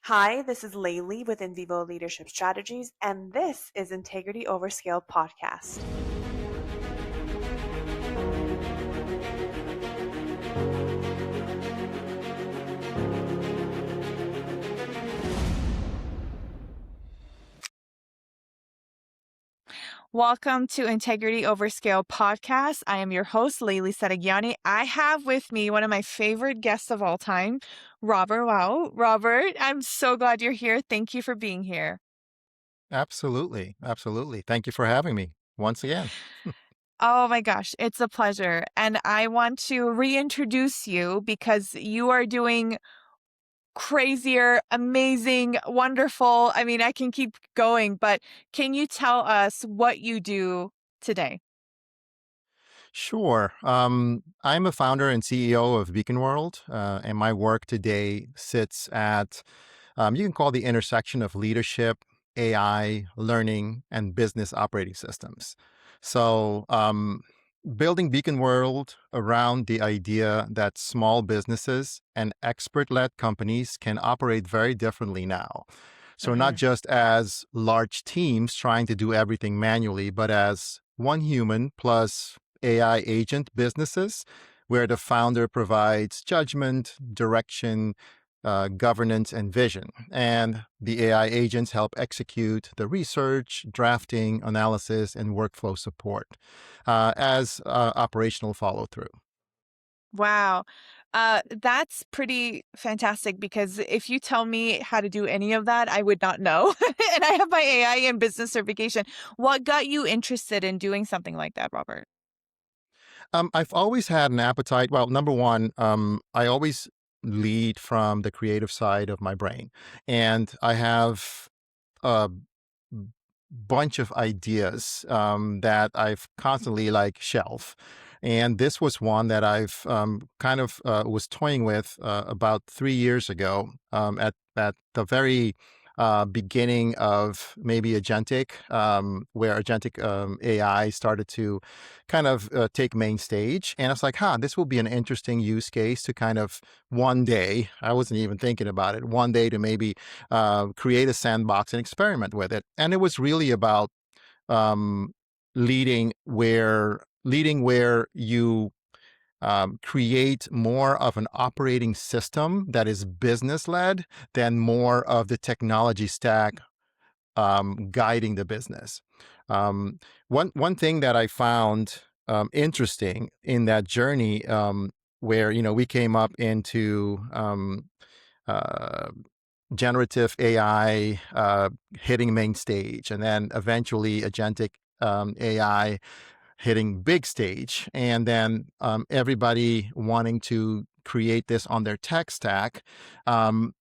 Hi, this is Laylee with In Vivo Leadership Strategies, and this is Integrity Over Scale podcast. Welcome to Integrity Over Scale podcast. I am your host, Laylee Saragiani. I have with me one of my favorite guests of all time, Robert Wawoe. Robert, I'm so glad you're here. Thank you for being here. Absolutely. Absolutely. Thank you for having me once again. Oh my gosh, it's a pleasure. And I want to reintroduce you because you are doing crazier, amazing, wonderful. I mean, I can keep going, but can you tell us what you do today? Sure. I'm a founder and CEO of Beacon World, and my work today sits at, you can call the intersection of leadership, AI, learning, and business operating systems. So, building Beacon World around the idea that small businesses and expert led companies can operate very differently now. So, not Hmm. just as large teams trying to do everything manually, but as one human plus AI agent businesses where the founder provides judgment, direction, governance, and vision. And the AI agents help execute the research, drafting, analysis, and workflow support as operational follow through. Wow. That's pretty fantastic because if you tell me how to do any of that, I would not know. And I have my AI and business certification. What got you interested in doing something like that, Robert? I've always had an appetite. Well, number one, I always lead from the creative side of my brain, and I have a bunch of ideas that I've constantly like shelf. And this was one that I've kind of was toying with about 3 years ago at the very beginning of maybe agentic, where agentic AI started to kind of take main stage. And I was like, this will be an interesting use case to kind of one day, I wasn't even thinking about it, one day to maybe create a sandbox and experiment with it. And it was really about um, leading where you create more of an operating system that is business led than more of the technology stack guiding the business. One thing that I found interesting in that journey, where we came up into uh, generative AI hitting main stage, and then eventually agentic AI hitting big stage, and then everybody wanting to create this on their tech stack um,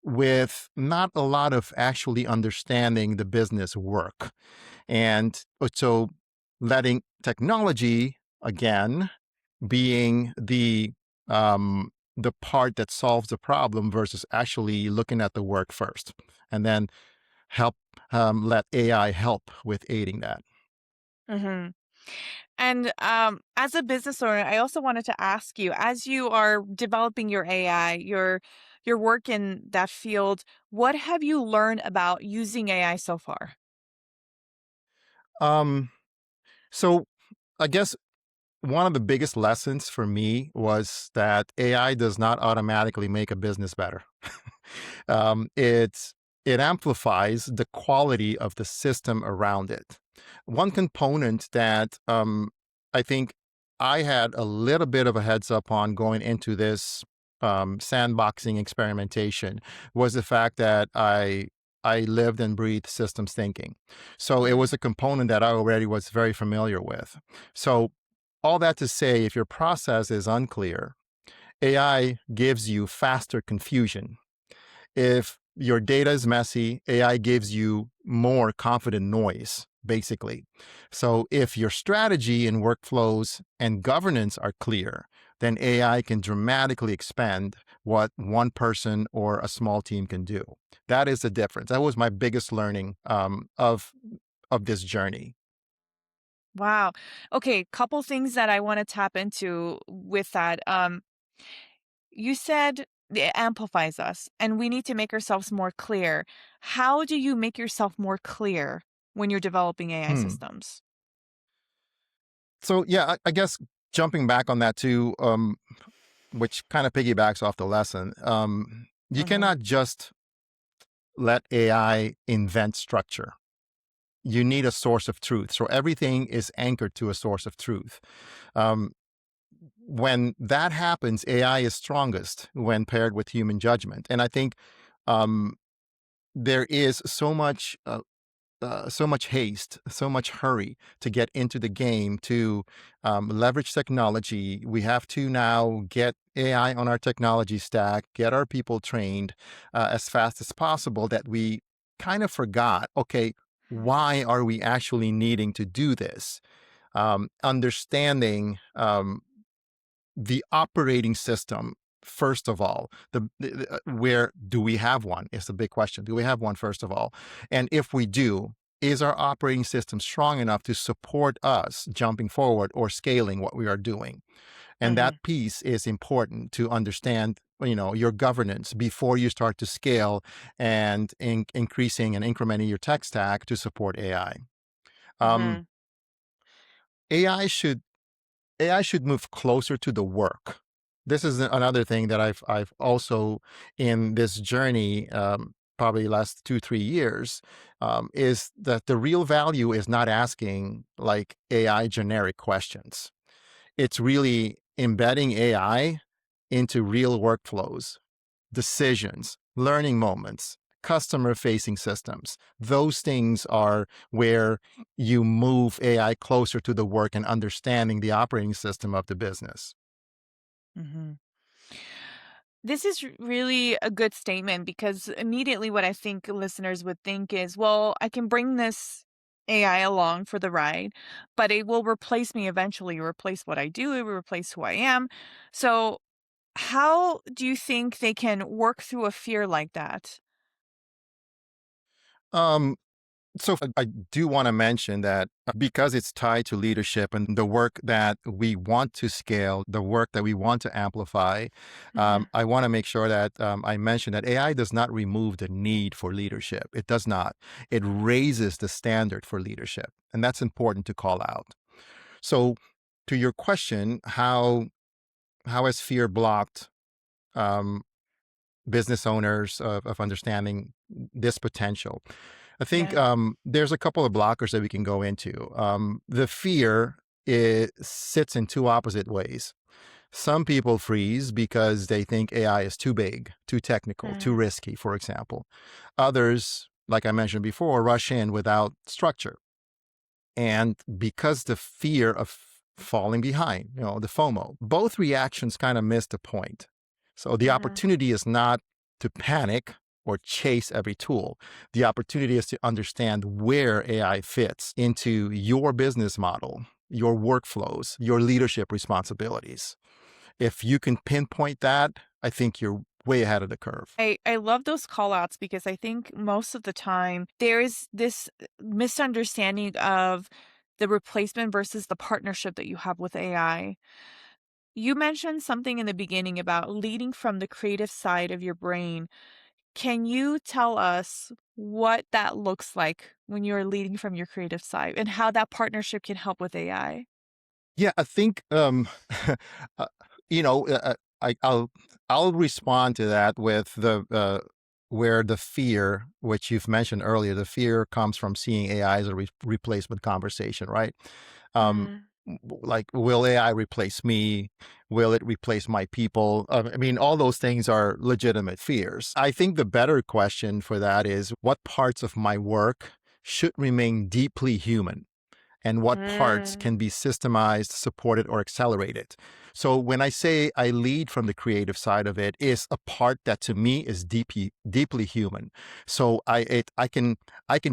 with not a lot of actually understanding the business work. And so letting technology again being the part that solves the problem versus actually looking at the work first, and then help let AI help with aiding that. Hmm. And as a business owner, I also wanted to ask you, as you are developing your AI, your work in that field, what have you learned about using AI so far? Um, so I guess one of the biggest lessons for me was that AI does not automatically make a business better. It amplifies the quality of the system around it. One component that I think I had a little bit of a heads up on going into this sandboxing experimentation was the fact that I lived and breathed systems thinking. So it Mm. was a component that I already was very familiar with. So all that to say, if your process is unclear, AI gives you faster confusion. If your data is messy, AI gives you more confident noise, basically. So if your strategy and workflows and governance are clear, then AI can dramatically expand what one person or a small team can do. That is the difference. That was my biggest learning of this journey. Wow. Okay, couple things that I want to tap into with that. You said it amplifies us, and we need to make ourselves more clear. How do you make yourself more clear when you're developing AI Hmm. systems? So yeah, I guess jumping back on that too, which kind of piggybacks off the lesson. You Mhm. cannot just let AI invent structure. You need a source of truth. So everything is anchored to a source of truth. Um, when that happens, AI is strongest when paired with human judgment. And I think um, there is so much haste, so much hurry to get into the game to leverage technology. We have to now get AI on our technology stack, get our people trained as fast as possible that we kind of forgot, okay, why are we actually needing to do this? Understanding the operating system first of all, where do we have one is the big question. Do we have one first of all? And if we do, is our operating system strong enough to support us jumping forward or scaling what we are doing? And that Mhm. piece is important to understand, your governance before you start to scale and increasing and incrementing your tech stack to support AI. um, Mhm. ai should AI should move closer to the work. This is another thing that I've also in this journey, probably last 2 3 years, is that the real value is not asking like AI generic questions. It's really embedding AI into real workflows, decisions, learning moments, customer facing systems. Those things are where you move AI closer to the work and understanding the operating system of the business. Mhm. This is really a good statement because immediately what I think listeners would think is, well, I can bring this AI along for the ride, but it will replace me eventually, replace what I do, it will replace who I am. So, how do you think they can work through a fear like that? Um, So I do want to mention that because it's tied to leadership and the work that we want to scale, the work that we want to amplify, Mhm. I want to make sure that I mention that AI does not remove the need for leadership. It does not. It raises the standard for leadership. And that's important to call out. So to your question, how has fear blocked um, business owners of understanding this potential? I think Yeah. there's a couple of blockers that we can go into. The fear sits in two opposite ways. Some people freeze because they think AI is too big, too technical, too Mm. risky, for example. Others, like I mentioned before, rush in without structure. And because the fear of falling behind, the FOMO, both reactions kind of miss the point. So the Mhm. opportunity is not to panic or chase every tool. The opportunity is to understand where AI fits into your business model, your workflows, your leadership responsibilities. If you can pinpoint that, I think you're way ahead of the curve. I love those call outs because I think most of the time there is this misunderstanding of the replacement versus the partnership that you have with AI. You mentioned something in the beginning about leading from the creative side of your brain. Can you tell us what that looks like when you're leading from your creative side and how that partnership can help with AI? Yeah, I think uh, you know I'll respond to that with the where the fear, which you've mentioned earlier, the fear comes from seeing AI as a replacement conversation, right? Um, Mm, like, will AI replace me? Will it replace my people? I mean, all those things are legitimate fears. I think the better question for that is what parts of my work should remain deeply human and what parts mm, can be systemized, supported, or accelerated. So when I say I lead from the creative side of it, is a part that to me is deeply human. So I can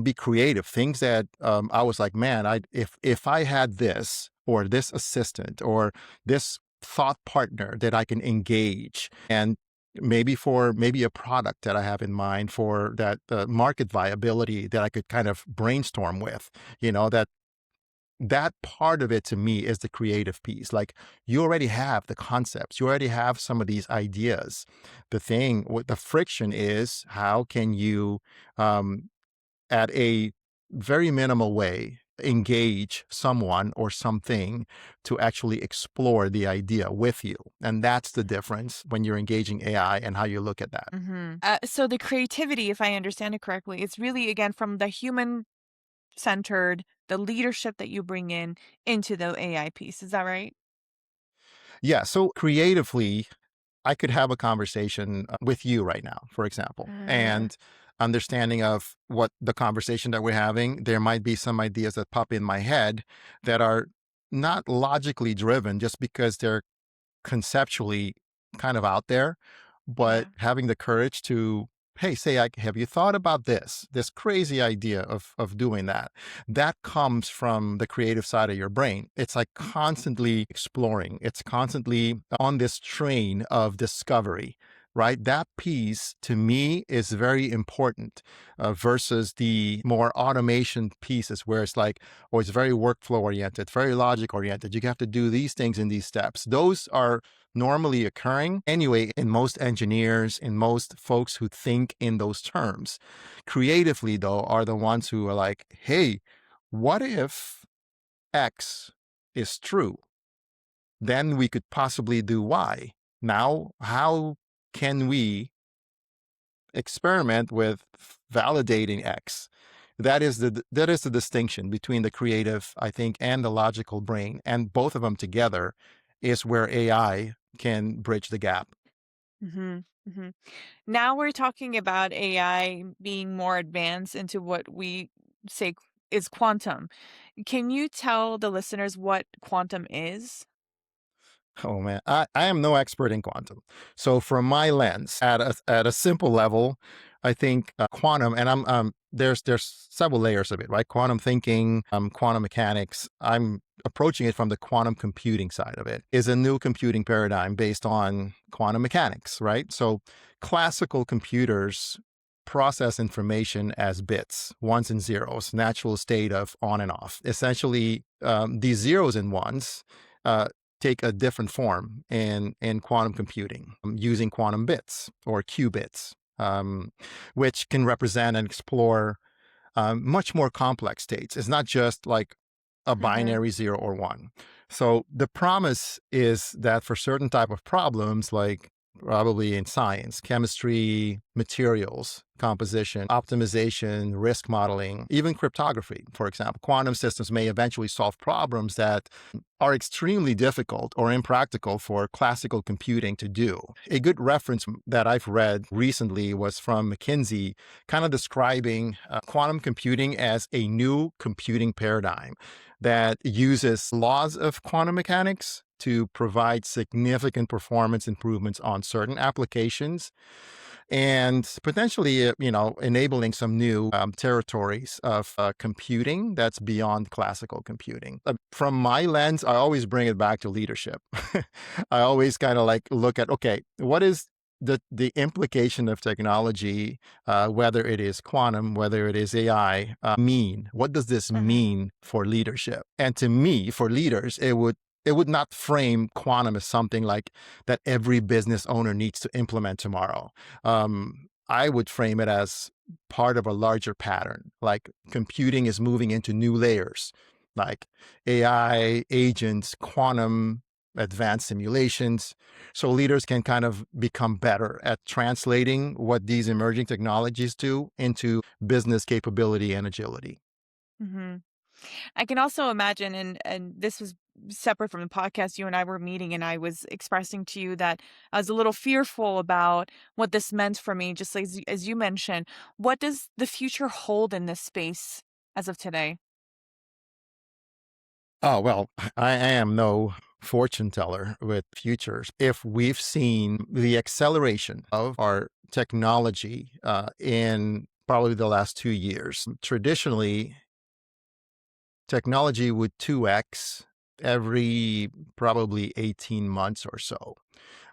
be creative. Things that I was like, man, if I had this or this assistant or this thought partner that I can engage and maybe a product that I have in mind for that market viability that I could kind of brainstorm with, that that part of it to me is the creative piece. Like, you already have the concepts, you already have some of these ideas. The thing with the friction is, how can you, um, at a very minimal way, engage someone or something to actually explore the idea with you. And that's the difference when you're engaging AI and how you look at that. So the creativity, if I understand it correctly, it's really again from the human centered, the leadership that you bring in into the AI piece. Is that right? Yeah. So creatively, I could have a conversation with you right now, for example, Uh, and understanding of what the conversation that we're having, there might be some ideas that pop in my head that are not logically driven just because they're conceptually kind of out there, but yeah. having the courage to, hey, say, like, have you thought about this crazy idea of doing that? That comes from the creative side of your brain. It's like constantly exploring, it's constantly on this train of discovery. Right, that piece to me is very important versus the more automation pieces where it's like, oh, it's very workflow oriented, very logic oriented. You have to do these things in these steps. Those are normally occurring anyway in most engineers, in most folks who think in those terms. Creatively, though, are the ones who are like, hey, what if X is true? Then we could possibly do Y. Now, how can we experiment with validating X? That is the distinction between the creative, I think, and the logical brain, and both of them together is where AI can bridge the gap. hmm hmm Now we're talking about AI being more advanced into what we say is quantum. Can you tell the listeners what quantum is? Oh man, I am no expert in quantum. So from my lens, at a simple level, I think quantum, and there's several layers of it, right? Quantum thinking, quantum mechanics. I'm approaching it from the quantum computing side of it. Is a new computing paradigm based on quantum mechanics, right? So classical computers process information as bits, ones and zeros, natural state of on and off. Essentially, these zeros and ones. Uh, Take a different form in quantum computing using quantum bits or qubits, which can represent and explore much more complex states. It's not just like a hmm binary 0 or 1. So the promise is that for certain type of problems, like probably in science, chemistry, materials, composition, optimization, risk modeling, even cryptography, for example, quantum systems may eventually solve problems that are extremely difficult or impractical for classical computing to do. A good reference that I've read recently was from McKinsey, kind of describing quantum computing as a new computing paradigm that uses laws of quantum mechanics to provide significant performance improvements on certain applications and potentially, enabling some new territories of computing that's beyond classical computing. From my lens, I always bring it back to leadership. I always kind of like look at, okay, what is the implication of technology, whether it is quantum, whether it is AI, mean? What does this hmm mean for leadership? And to me, for leaders, it would not frame quantum as something like that every business owner needs to implement tomorrow. I would frame it as part of a larger pattern. Like computing is moving into new layers, like AI, agents, quantum, advanced simulations. So leaders can kind of become better at translating what these emerging technologies do into business capability and agility. hmm I can also imagine, and this was separate from the podcast. You and I were meeting, and I was expressing to you that I was a little fearful about what this meant for me. Just as you mentioned, what does the future hold in this space as of today? Oh, well, I am no fortune teller with futures. If we've seen the acceleration of our technology in probably the last 2 years, traditionally, technology would 2x every probably 18 months or so.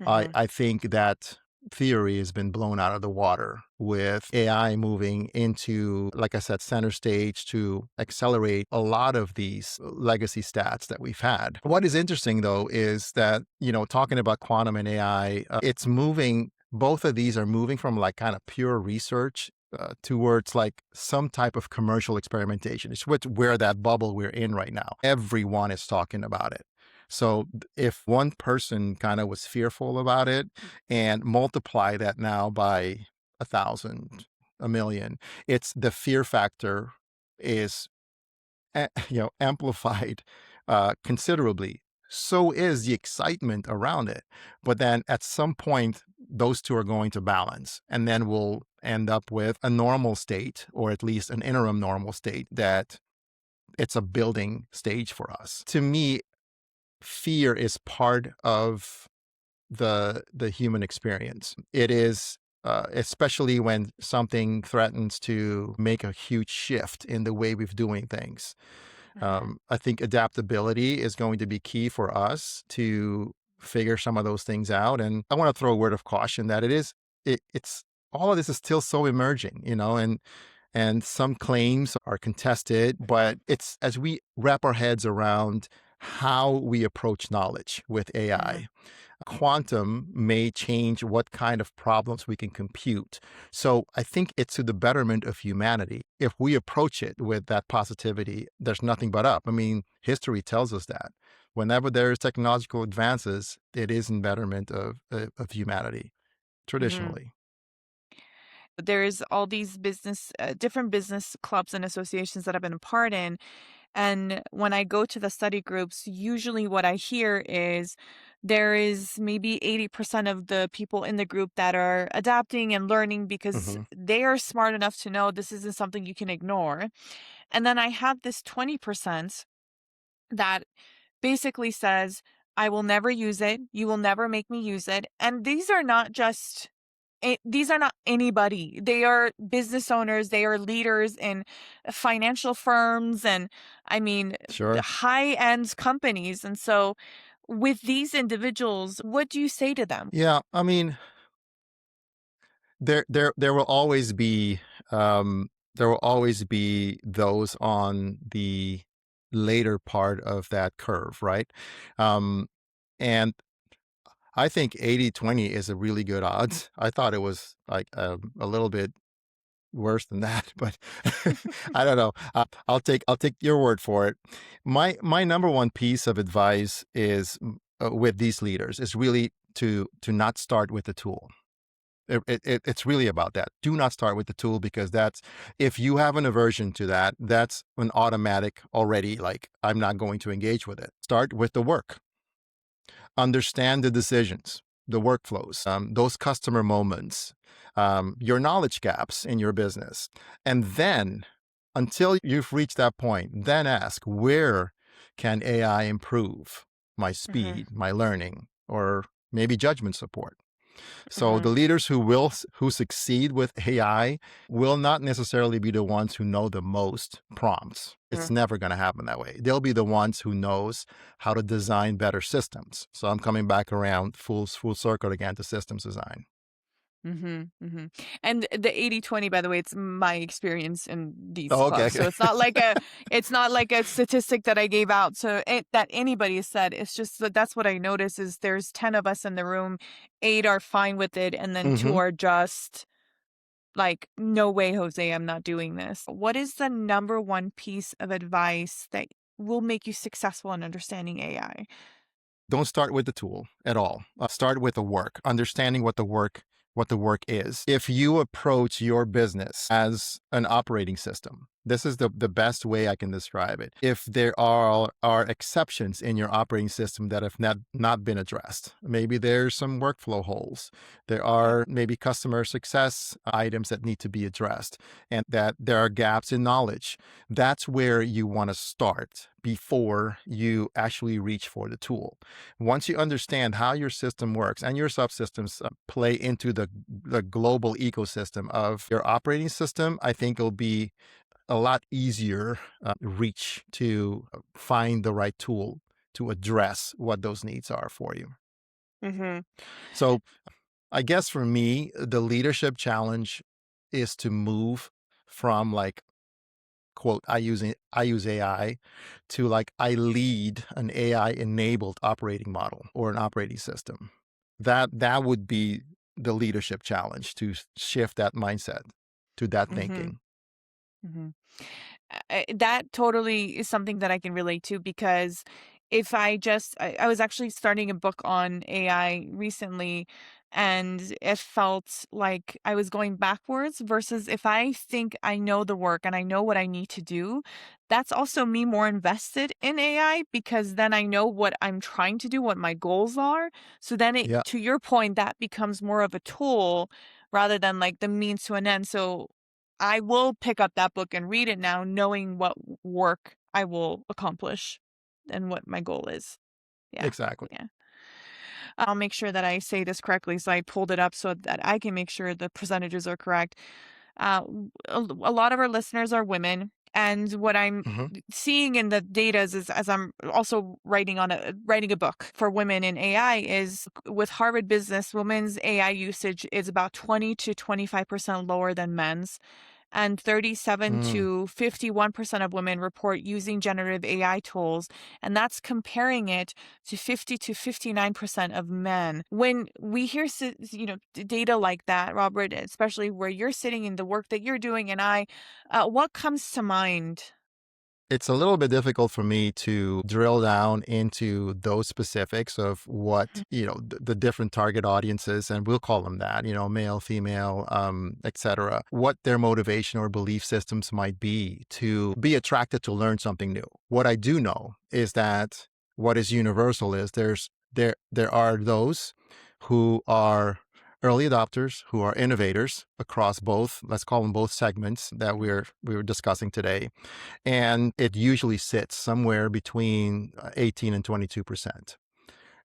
I, hmm I think that theory has been blown out of the water with AI moving into, like I said, center stage to accelerate a lot of these legacy stats that we've had. What is interesting though is that, talking about quantum and AI, it's moving, both of these are moving from like kind of pure research towards like some type of commercial experimentation. It's where that bubble we're in right now. Everyone is talking about it. So if one person kind of was fearful about it and multiply that now by 1,000, a million, it's the fear factor is amplified considerably. So is the excitement around it. But then at some point, those two are going to balance. And then we'll end up with a normal state, or at least an interim normal state, that it's a building stage for us. To me, fear is part of the human experience. It is especially when something threatens to make a huge shift in the way we're doing things. Mhm. I think adaptability is going to be key for us to figure some of those things out. And I want to throw a word of caution that it's all of this is still so emerging, and some claims are contested, but it's as we wrap our heads around how we approach knowledge with Mhm. AI. Quantum may change what kind of problems we can compute. So I think it's to the betterment of humanity. If we approach it with that positivity, there's nothing but up. I mean, history tells us that. Whenever there's technological advances, it is in betterment of humanity, Mhm. traditionally. There's all these different business clubs and associations that I've been a part in. And when I go to the study groups, usually what I hear is there is maybe 80% of the people in the group that are adapting and learning because Hmm. they are smart enough to know this isn't something you can ignore. And then I have this 20% that basically says, I will never use it. You will never make me use it. And these are not anybody. They are business owners, they are leaders in financial firms and I mean, Sure. high-end companies. And so with these individuals, what do you say to them? Yeah. I mean, there will always be um, those on the later part of that curve, right? Um, and I think 80-20 is a really good odds. I thought it was like a little bit worse than that, but I don't know. I'll take your word for it. My number one piece of advice is with these leaders is really to not start with the tool. It's really about that. Do not start with the tool, because that's, if you have an aversion to that, that's an automatic already, like, I'm not going to engage with it. Start with the work. Understand the decisions, the workflows, those customer moments, your knowledge gaps in your business. And then, until you've reached that point, then ask, where can AI improve my Mhm, speed, my learning, or maybe judgment support? So mhm, the leaders who succeed with AI will not necessarily be the ones who know the most prompts. It's mm, never going to happen that way. They'll be the ones who knows how to design better systems. So I'm coming back around full circle again to systems design. mhm, mhm. And the 80-20, by the way, it's my experience in these Oh, okay, clubs. okay. So it's not like a statistic that I gave out that anybody has said. It's just that's what I notice is there's 10 of us in the room, 8 are fine with it, and then 2 Hmm. are just like, "No way, Jose, I'm not doing this." What is the number one piece of advice that will make you successful in understanding AI? Don't start with the tool at all. Start with the work, understanding what the work is. If you approach your business as an operating system, this is the best way I can describe it. If there are exceptions in your operating system that have not been addressed, maybe there's some workflow holes. There are maybe customer success items that need to be addressed, and that there are gaps in knowledge. That's where you want to start before you actually reach for the tool. Once you understand how your system works and your subsystems play into the global ecosystem of your operating system, I think it'll be a lot easier reach to find the right tool to address what those needs are for you. Mhm. So I guess for me, the leadership challenge is to move from like, quote, I use AI to like I lead an AI enabled operating model or an operating system. That would be the leadership challenge to shift that mindset to that Hmm. thinking. Hmm. That totally is something that I can relate to because if I was actually starting a book on AI recently, and it felt like I was going backwards versus if I think I know the work and I know what I need to do, that's also me more invested in AI because then I know what I'm trying to do, what my goals are. So then Yeah, to your point, that becomes more of a tool rather than like the means to an end. So I will pick up that book and read it now, knowing what work I will accomplish and what my goal is. Yeah. exactly. Yeah. I'll make sure that I say this correctly. So I pulled it up so that I can make sure the percentages are correct. A lot of our listeners are women. And what I'm Hmm. seeing in the data is as I'm also writing a book for women in AI is with Harvard Business, women's AI usage is about 20 to 25% lower than men's, and 37 Mm. to 51% of women report using generative AI tools, and that's comparing it to 50 to 59% of men. When we hear data like that, Robert, especially where you're sitting in the work that you're doing, and what comes to mind? It's a little bit difficult for me to drill down into those specifics of what, the different target audiences, and we'll call them that, male, female, etc., what their motivation or belief systems might be to be attracted to learn something new. What I do know is that what is universal is there are those who are early adopters, who are innovators across both, let's call them both segments that we were discussing today, and it usually sits somewhere between 18 and 22%.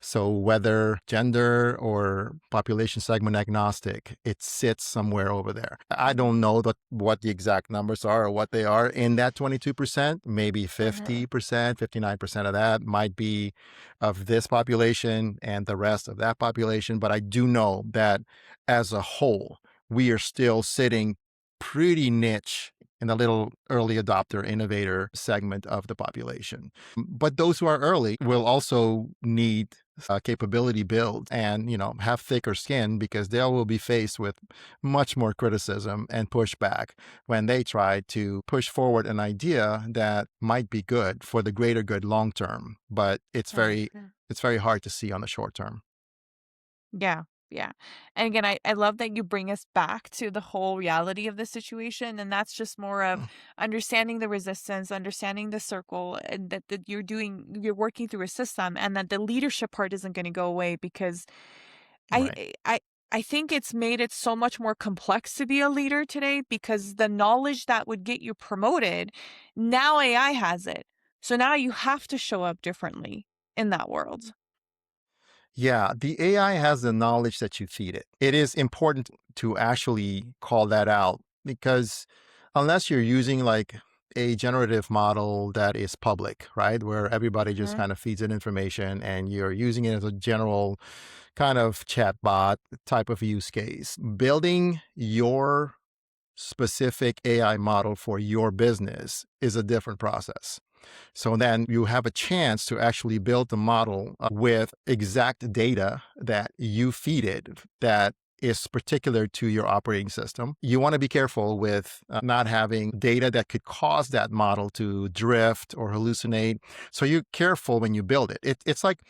So whether gender or population segment agnostic, it sits somewhere over there. I Mhm. don't know what the exact numbers are or what they are in that 22%. Maybe Uh-huh. 50%, 59% of that might be of this population and the rest of that population. But I do know that as a whole, we are still sitting pretty niche in the little early adopter innovator segment of the population. But those who are early will also need capability build and have thicker skin because they will be faced with much more criticism and pushback when they try to push forward an idea that might be good for the greater good long term, but Yeah. Yeah. it's very hard to see on the short term. Yeah. Yeah. And again, I love that you bring us back to the whole reality of the situation. And that's just more of Mm. understanding the resistance, understanding the circle, and that you're working through a system, and that the leadership part isn't going to go away because I Right. I I think it's made it so much more complex to be a leader today because the knowledge that would get you promoted, now AI has it. So now you have to show up differently in that world. Yeah, the AI has the knowledge that you feed it. It is important to actually call that out because unless you're using like a generative model that is public, right, where everybody just Mhm. kind of feeds it information and you're using it as a general kind of chatbot type of use case, building your specific AI model for your business is a different process. So then you have a chance to actually build the model with exact data that you feed it that is particular to your operating system. You want to be careful with not having data that could cause that model to drift or hallucinate. So you're careful when you build it. It's like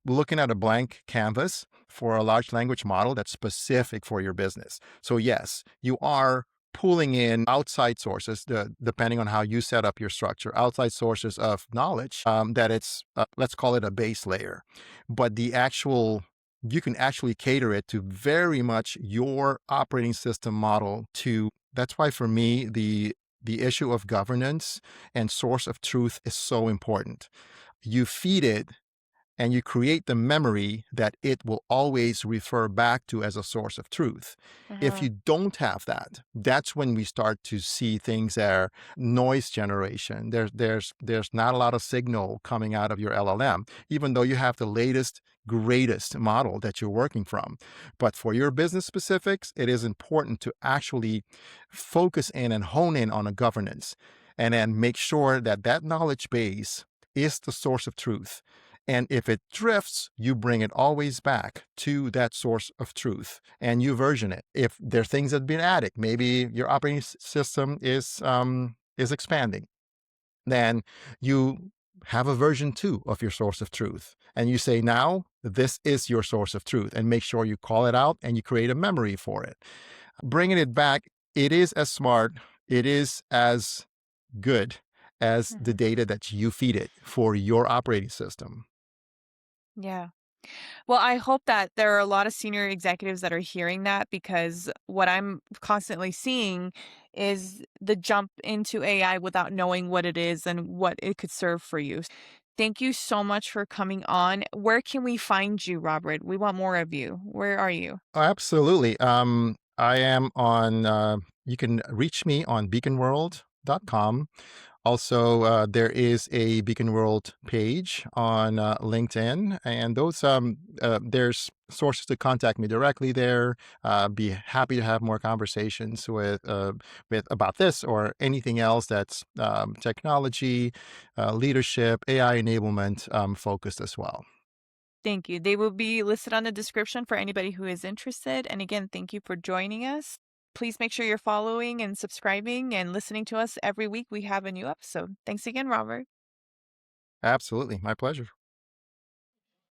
looking at a blank canvas for a large language model that's specific for your business. So yes, you are pulling in outside sources, depending on how you set up your structure, outside sources of knowledge, that it's, let's call it a base layer. But you can actually cater it to very much your operating system model to, that's why for me, the issue of governance and source of truth is so important. You feed it and you create the memory that it will always refer back to as a source of truth. If Uh-huh. you don't have that, that's when we start to see things that are noise generation. There's not a lot of signal coming out of your LLM, even though you have the latest, greatest model that you're working from. But for your business specifics, it is important to actually focus in and hone in on a governance and then make sure that that knowledge base is the source of truth. And if it drifts, you bring it always back to that source of truth and you version it. If there are things that have been added, maybe your operating system is expanding, then you have a version 2 of your source of truth. And you say, now this is your source of truth, and make sure you call it out and you create a memory for it. Bringing it back, it is as smart, it is as good as the Mhm. data that you feed it for your operating system. Yeah. Well, I hope that there are a lot of senior executives that are hearing that because what I'm constantly seeing is the jump into AI without knowing what it is and what it could serve for you. Thank you so much for coming on. Where can we find you, Robert? We want more of you. Where are you? Absolutely. I am on, you can reach me on beaconworld.com. Also, there is a Beacon World page on LinkedIn, and there's sources to contact me directly there. Be happy to have more conversations with about this or anything else that's technology, leadership, AI enablement focused as well. Thank you. They will be listed on the description for anybody who is interested. And again, thank you for joining us. Please make sure you're following and subscribing and listening to us every week. We have a new episode. Thanks again, Robert. Absolutely, my pleasure.